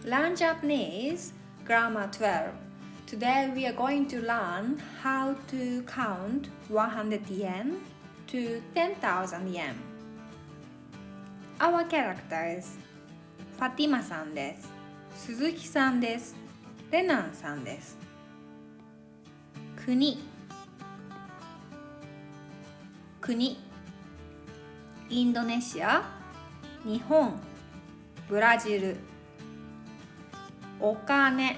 Learn Japanese Grammar 12. Today we are going to learn how to count 100 yen to 10,000 yen. Our characters ファティマさんです。鈴木さんです。レナンさんです。国インドネシア、日本、ブラジル。お金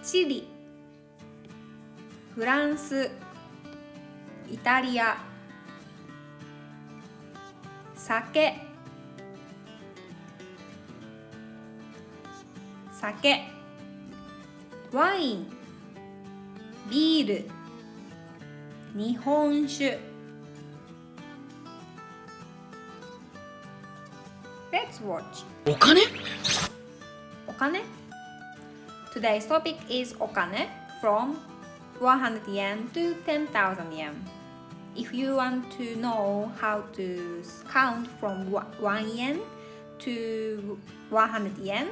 チリ、フランス、イタリア。酒ワイン、ビール、日本酒。Let's watch. お金 Today's topic is okane from 100 yen to 10,000 yen. If you want to know how to count from 1 yen to 100 yen,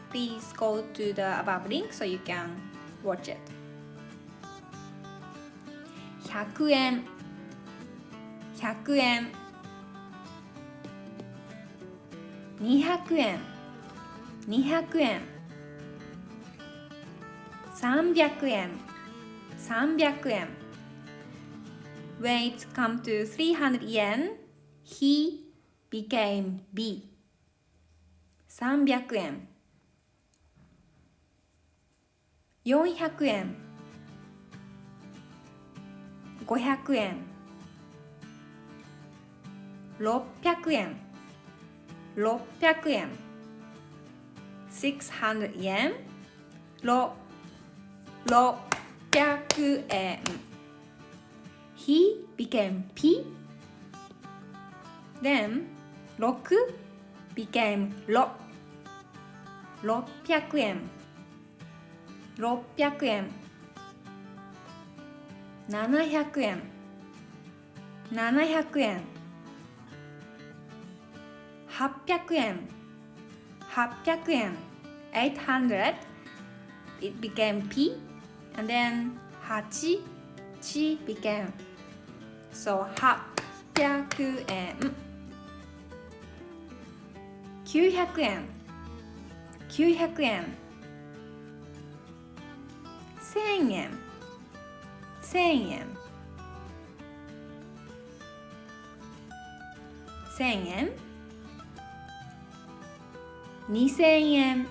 please go to the above link so you can watch it. 100円200円300円300円 When it comes to 300 yen, he became B. 300円400円500円600円600円600円600円 He became P. Then 6 became 6 600円700円800円 800 it became P and then 8 became so 800円900円1000円2000円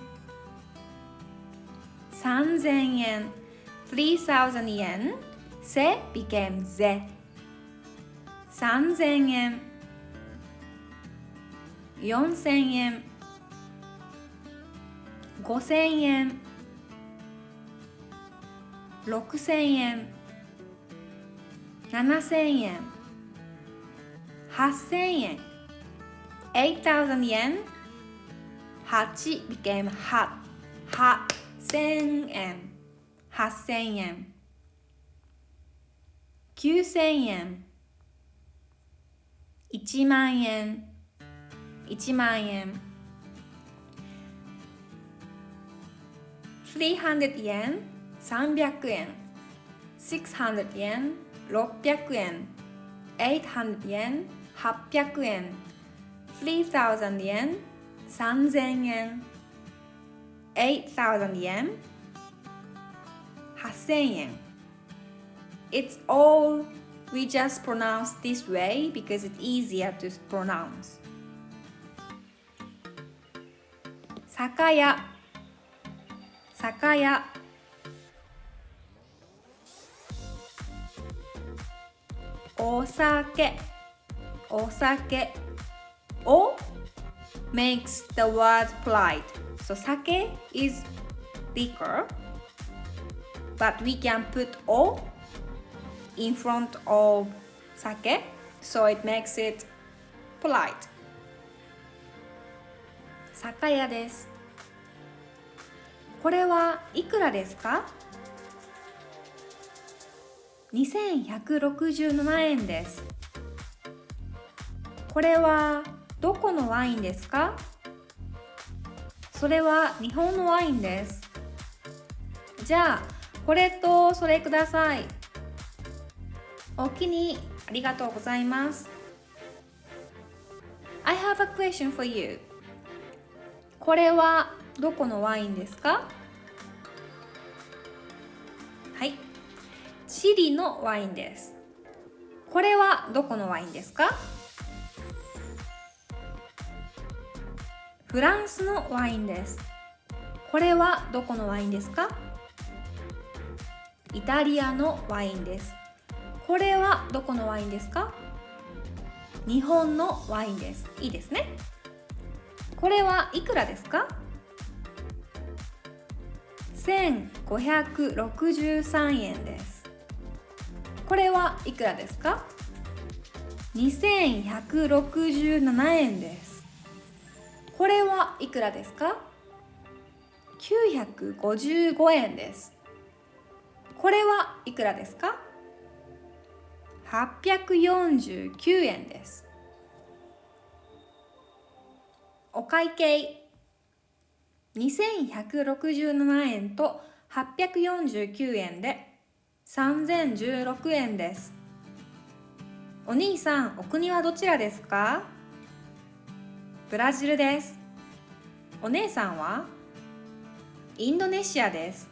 3000円3000 yen se became ze 3000円4000円5000円6000円7000円8000円8000 yen 8 became 8000円9000円1万円300 yen 300円600 yen 600円800 yen 800円3000 yen 3000円8000 yen 8000円 It's all we just pronounce this way because it's easier to pronounce 酒屋お酒お makes the word polite. So sake is liquor, but we can put o in front of sake, so it makes it polite. 酒屋です。これはいくらですか？2167円です。これはどこのワインですか？それは日本のワインです。じゃあ、これとそれください。お気にありがとうございます。I have a question for you. これはどこのワインですか？はい、チリのワインです。これはどこのワインですか？フランスのワインです。これはどこのワインですか？イタリアのワインです。これはどこのワインですか？日本のワインです。いいですね。これはいくらですか？1563円です。これはいくらですか？2167円です。これはいくらですか？955円です。これはいくらですか？849円です。お会計2167円と849円で3016円です。お兄さん、お国はどちらですか？ブラジルです。お姉さんは？インドネシアです。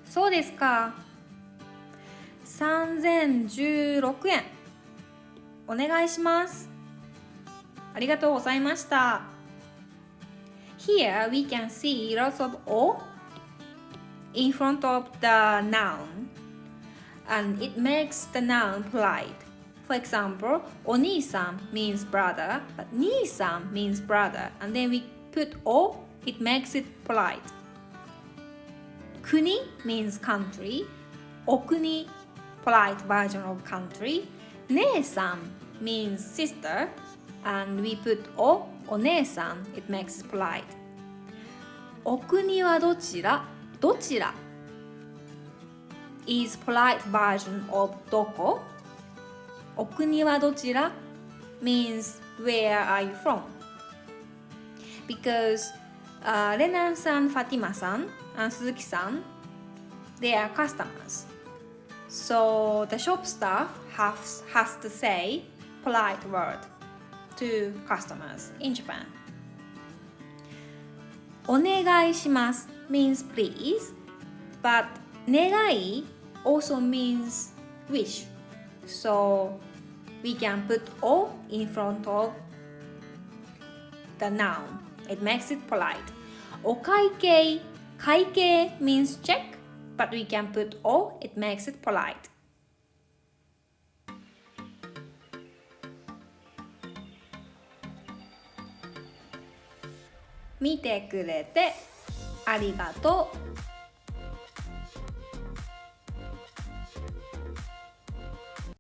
そうですか。3016円お願いします。ありがとうございました。Here we can see lots of O in front of the noun and it makes the noun polite. For example, お兄さん means brother, but 兄さん means brother, and then we put O, it makes it polite. 国 means country, お国 polite version of country. 姉さん means sister, and we put O, お姉さん it makes it polite. お国はどちら？どちら is polite version of どこ？お国はどちら means where are you from? Because Renan さん、Fatima さん、鈴木さん they are customers. So the shop staff has to say polite word to customers in Japan. お願いします means please, but 願い also means wish. So we can put O in front of the noun. It makes it polite. お会計 会計 means check, but we can put O, it makes it polite. 見てくれてありがとう。